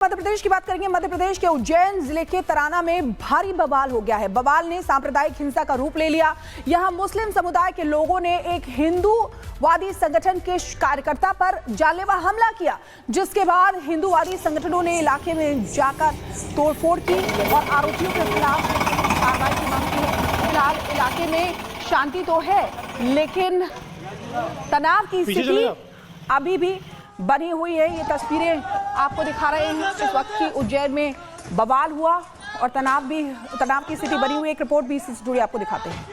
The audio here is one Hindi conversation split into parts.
मध्य प्रदेश की बात करेंगे। मध्य प्रदेश के उज्जैन जिले के तराना में भारी बवाल हो गया है। बवाल ने सांप्रदायिक हिंसा का रूप ले लिया। यहां मुस्लिम समुदाय के लोगों ने एक हिंदूवादी संगठन के कार्यकर्ता पर जानलेवा हमला किया, जिसके बाद हिंदूवादी संगठनों ने इलाके में जाकर तोड़फोड़ की और आरोपियों के खिलाफ कार्रवाई की मांग की। फिलहाल इलाके में शांति तो है, लेकिन तनाव की स्थिति अभी भी बनी हुई है। ये तस्वीरें आपको दिखा रहे हैं इस वक्त की उज्जैन में बवाल हुआ और तनाव की स्थिति बनी हुई है। एक रिपोर्ट भी इससे जुड़ी आपको दिखाते हैं।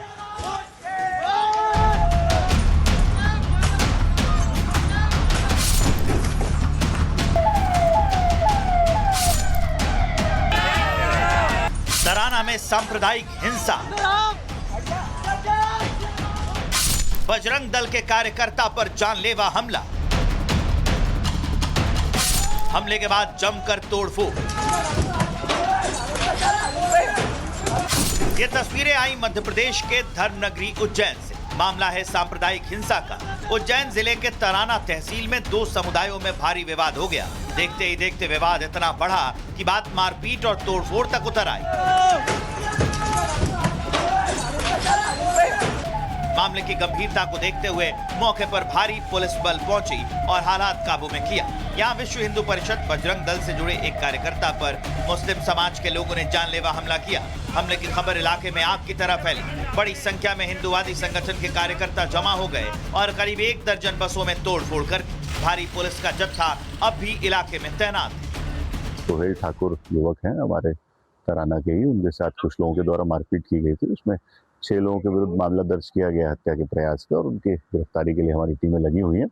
तराना में सांप्रदायिक हिंसा, बजरंग दल के कार्यकर्ता पर जानलेवा हमला, हमले के बाद जमकर तोड़फोड़। ये तस्वीरें आई मध्य प्रदेश के धर्मनगरी उज्जैन से। मामला है सांप्रदायिक हिंसा का। उज्जैन जिले के तराना तहसील में दो समुदायों में भारी विवाद हो गया। देखते ही देखते विवाद इतना बढ़ा कि बात मारपीट और तोड़फोड़ तक उतर आई। मामले की गंभीरता को देखते हुए मौके पर भारी पुलिस बल पहुंची और हालात काबू में किया। यहाँ विश्व हिंदू परिषद बजरंग दल से जुड़े एक कार्यकर्ता पर मुस्लिम समाज के लोगों ने जानलेवा हमला किया। हमले की खबर इलाके में आग की तरह फैली। बड़ी संख्या में हिंदूवादी संगठन के कार्यकर्ता जमा हो गए और करीब 1 दर्जन बसों में तोड़फोड़ कर भारी पुलिस का जत्था अब भी इलाके में तैनात है। सोहेल ठाकुर युवक हैं हमारे तराना के ही, उनके साथ कुछ लोगों के द्वारा मारपीट की गई थी। उसमें 6 लोगों के विरुद्ध मामला दर्ज किया गया हत्या के प्रयास का और उनकी गिरफ्तारी के लिए हमारी टीमें लगी हुई हैं।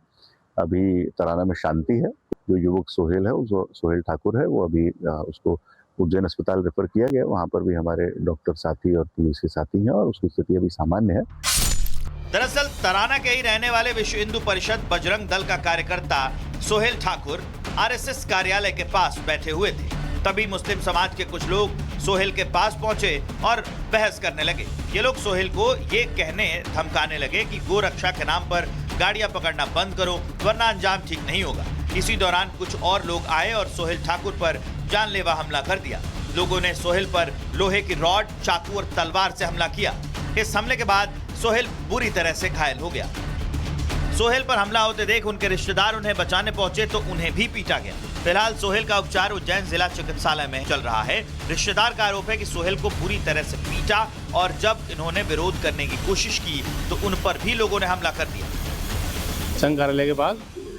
अभी तराना में शांति है। जो युवक सोहेल है, जो सोहेल ठाकुर है, वो अभी उसको उज्जैन अस्पताल रेफर किया गया। वहाँ पर भी हमारे डॉक्टर साथी और पुलिस के साथी हैं और उसकी स्थिति अभी सामान्य है। दरअसल तराना के ही रहने वाले विश्व हिंदू परिषद बजरंग दल का कार्यकर्ता सोहेल ठाकुर आरएसएस कार्यालय के पास बैठे हुए थे। तभी मुस्लिम समाज के कुछ लोग सोहेल के पास पहुंचे और बहस करने लगे। ये लोग सोहेल को ये कहने धमकाने लगे कि गोरक्षा के नाम पर गाड़ियां पकड़ना बंद करो, वरना अंजाम ठीक नहीं होगा। इसी दौरान कुछ और लोग आए और सोहेल ठाकुर पर जानलेवा हमला कर दिया। लोगों ने सोहेल पर लोहे की रॉड, चाकू और तलवार से हमला किया। इस हमले के बाद सोहेल बुरी तरह से घायल हो गया। सोहेल पर हमला होते देख उनके रिश्तेदार उन्हें बचाने पहुंचे तो उन्हें भी पीटा गया। फिलहाल सोहेल का उपचार उज्जैन जिला चिकित्सालय में चल रहा है। रिश्तेदार का आरोप है कि सोहेल को बुरी तरह से पीटा और जब इन्होंने विरोध करने की कोशिश की तो उन पर भी लोगों ने हमला कर दिया। संघ कार्यालय के पास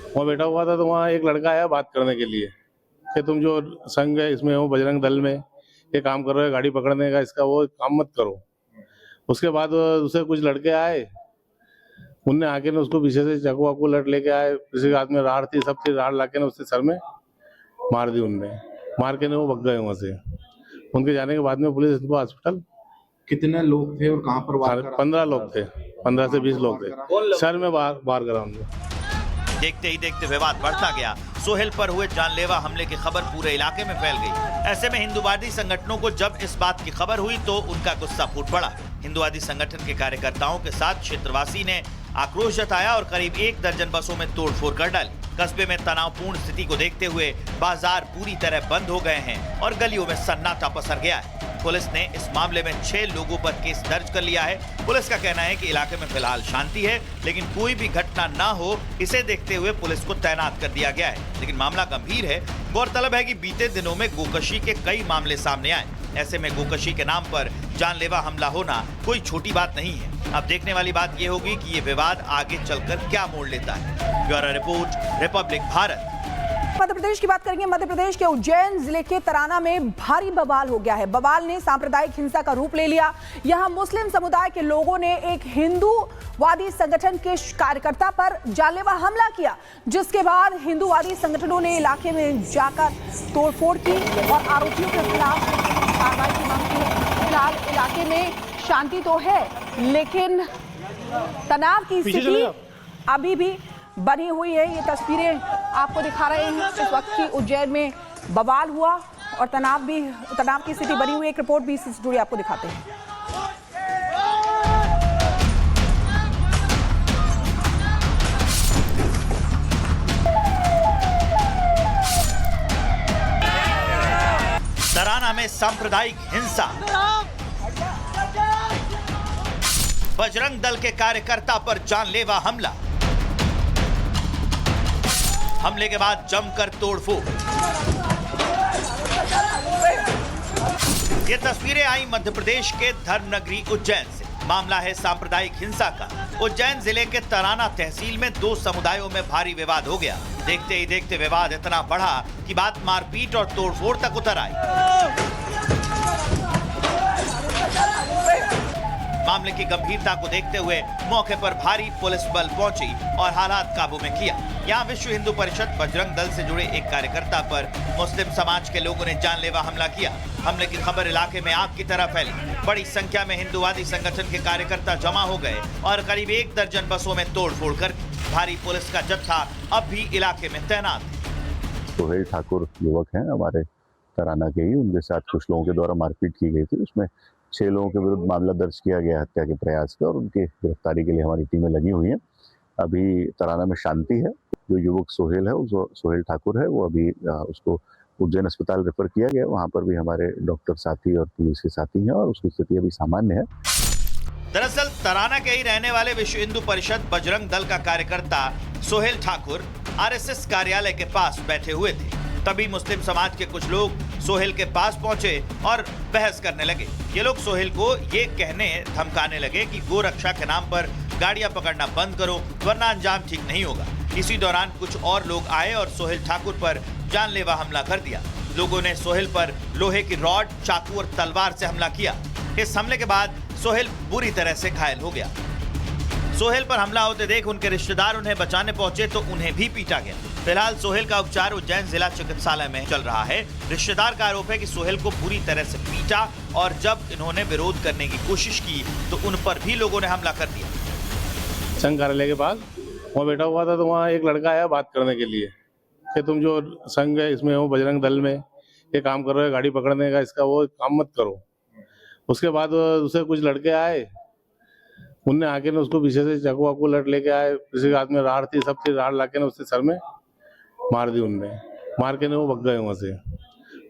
वहाँ बैठा हुआ था तो वहाँ एक लड़का आया बात करने के लिए कि तुम जो संघ है इसमें हो, बजरंग दल में ये काम कर रहे हो, गाड़ी पकड़ने का, इसका वो काम मत करो। उसके बाद दूसरे कुछ लड़के आए, उनने आके ने उसको पीछे से चाकू वाकू लट लेके आए। किसी के हाथ में राड़ थी, सब थी, राड़ लाके ने उसके सर में मार दी। उनने मार के ने वो भग गए वहाँ से। उनके जाने के बाद में पुलिस इनको हॉस्पिटल। कितने लोग थे और कहाँ पर वार करा? 15 लोग थे, 15 से 20 लोग थे। सर में वार करा उनको। देखते ही देखते विवाद बढ़ता गया। सोहेल पर हुए जानलेवा हमले की खबर पूरे इलाके में फैल गई। ऐसे में हिंदूवादी संगठनों को जब इस बात की खबर हुई तो उनका गुस्सा फूट पड़ा। हिंदूवादी संगठन के कार्यकर्ताओं के साथ क्षेत्रवासी ने आक्रोश जताया और करीब 1 दर्जन बसों में तोड़फोड़ कर डाली। कस्बे में तनावपूर्ण स्थिति को देखते हुए बाजार पूरी तरह बंद हो गए हैं और गलियों में सन्नाटा पसर गया है। पुलिस ने इस मामले में 6 लोगों पर केस दर्ज कर लिया है। पुलिस का कहना है कि इलाके में फिलहाल शांति है, लेकिन कोई भी घटना ना हो इसे देखते हुए पुलिस को तैनात कर दिया गया है। लेकिन मामला गंभीर है। गौरतलब है कि बीते दिनों में गोकशी के कई मामले सामने आए। ऐसे में गोकशी के नाम पर जानलेवा हमला होना कोई छोटी बात नहीं है। अब देखने वाली बात यह होगी कि ये विवाद आगे चलकर क्या मोड़ लेता है। Bureau report, republic Bharat. Madhya Pradesh की बात करेंगे। मध्य प्रदेश के उज्जैन जिले के तराना में भारी बवाल हो गया है। बवाल ने सांप्रदायिक हिंसा का रूप ले लिया। यहां मुस्लिम समुदाय के लोगों ने एक हिंदूवादी संगठन के कार्यकर्ता पर जानलेवा हमला किया, जिसके बाद हिंदूवादी संगठनों ने इलाके में जाकर तोड़फोड़ की और आरोपियों के खिलाफ कार्रवाई की मांग की। फिलहाल इलाके में शांति तो है, लेकिन तनाव की स्थिति अभी भी बनी हुई है। ये तस्वीरें आपको दिखा रहे हैं इस वक्त की उज्जैन में बवाल हुआ और तनाव की स्थिति बनी हुई है। एक रिपोर्ट भी इससे जुड़ी आपको दिखाते हैं। तराना में सांप्रदायिक हिंसा। बजरंग दल के कार्यकर्ता पर जानलेवा हमला। हमले के बाद जमकर तोड़फोड़। ये तस्वीरें आई मध्य प्रदेश के धर्मनगरी उज्जैन से। मामला है सांप्रदायिक हिंसा का। उज्जैन जिले के तराना तहसील में दो समुदायों में भारी विवाद हो गया। देखते ही देखते विवाद इतना बढ़ा कि बात मारपीट और तोड़फोड़ तक उतर आई। मामले की गंभीरता को देखते हुए मौके पर भारी पुलिस बल पहुंची और हालात काबू में किया। यहाँ विश्व हिंदू परिषद बजरंग दल से जुड़े एक कार्यकर्ता पर मुस्लिम समाज के लोगों ने जानलेवा हमला किया। हमले की खबर इलाके में आग की तरह फैली। बड़ी संख्या में हिंदूवादी संगठन के कार्यकर्ता जमा हो गए और करीब 1 दर्जन बसों में तोड़फोड़ कर भारी पुलिस का जत्था अब भी इलाके में तैनात है। सोहेल ठाकुर युवक हैं हमारे तराना के ही, उनके साथ कुछ लोगों के द्वारा मारपीट की गई थी। उसमें 6 लोगों के विरुद्ध मामला दर्ज किया गया हत्या के प्रयास का और उनकी गिरफ्तारी के लिए हमारी टीमें लगी हुई हैं। अभी तराना में शांति है। जो युवक सोहेल है, जो सोहेल ठाकुर है, वो अभी उसको उज्जैन अस्पताल रेफर किया गया। वहाँ पर भी हमारे डॉक्टर साथी और पुलिस के साथी हैं और उसकी स्थिति अभी सामान्य है। दरअसल तराना के ही रहने वाले विश्व हिंदू परिषद बजरंग दल का कार्यकर्ता सोहेल ठाकुर आरएसएस कार्यालय के पास बैठे हुए थे। तभी मुस्लिम समाज के कुछ लोग सोहेल के पास पहुंचे और बहस करने लगे। ये लोग सोहेल को ये कहने धमकाने लगे कि गोरक्षा के नाम पर गाड़ियां पकड़ना बंद करो वरना अंजाम ठीक नहीं होगा। इसी दौरान कुछ और लोग आए और सोहेल ठाकुर पर जानलेवा हमला कर दिया। लोगों ने सोहेल पर लोहे की रॉड, चाकू और तलवार से हमला किया। इस हमले के बाद सोहेल बुरी तरह से घायल हो गया। सोहेल पर हमला होते देख उनके रिश्तेदार उन्हें बचाने पहुंचे तो उन्हें भी पीटा गया। फिलहाल सोहेल का उपचार उज्जैन जिला चिकित्सालय में चल रहा है। रिश्तेदार का आरोप है कि सोहेल को बुरी तरह से पीटा और जब इन्होंने विरोध करने की कोशिश की तो उन पर भी लोगों ने हमला कर दिया। संघ कार्यालय के पास वहाँ बैठा हुआ था तो वहाँ एक लड़का आया बात करने के लिए कि तुम जो संघ है इसमें हो, बजरंग दल में ये काम कर रहे हो, गाड़ी पकड़ने का, इसका वो काम मत करो। उसके बाद दूसरे कुछ लड़के आए, उनने आके ने उसको पीछे से चाकू वाकू लट लेके आए। किसी के हाथ में राड़ थी, सब थी, राड़ लाके ने उसके सर में मार दी। उनने मार के ने वो भग गए वहाँ से।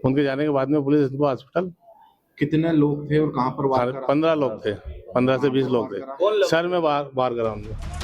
उनके जाने के बाद में पुलिस इनको हॉस्पिटल। कितने लोग थे और कहाँ पर वार करा? 15 लोग थे, 15 से 20 लोग थे। सर में वार करा उनको।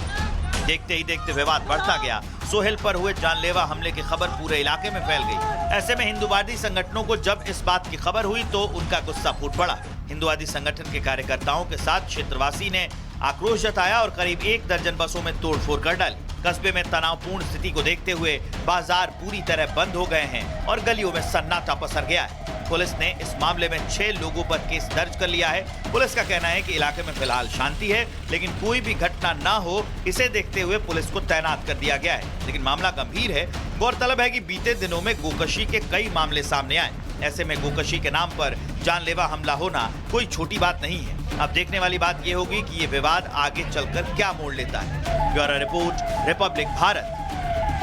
देखते ही देखते विवाद बढ़ता गया। सोहेल पर हुए जानलेवा हमले की खबर पूरे इलाके में फैल गई। ऐसे में हिंदूवादी संगठनों को जब इस बात की खबर हुई तो उनका गुस्सा फूट पड़ा। हिंदूवादी संगठन के कार्यकर्ताओं के साथ क्षेत्रवासी ने आक्रोश जताया और करीब 1 दर्जन बसों में तोड़फोड़ कर डाली। कस्बे में तनावपूर्ण स्थिति को देखते हुए बाजार पूरी तरह बंद हो गए हैं और गलियों में सन्नाटा पसर गया है। पुलिस ने इस मामले में 6 लोगों पर केस दर्ज कर लिया है। पुलिस का कहना है कि इलाके में फिलहाल शांति है, लेकिन कोई भी घटना ना हो इसे देखते हुए पुलिस को तैनात कर दिया गया है। लेकिन मामला गंभीर है। गौरतलब है कि बीते दिनों में गोकशी के कई मामले सामने आए। ऐसे में गोकशी के नाम पर जानलेवा हमला होना कोई छोटी बात नहीं है। अब देखने वाली बात यह होगी कि ये विवाद आगे चलकर क्या मोड़ लेता है। Bureau report, republic Bharat.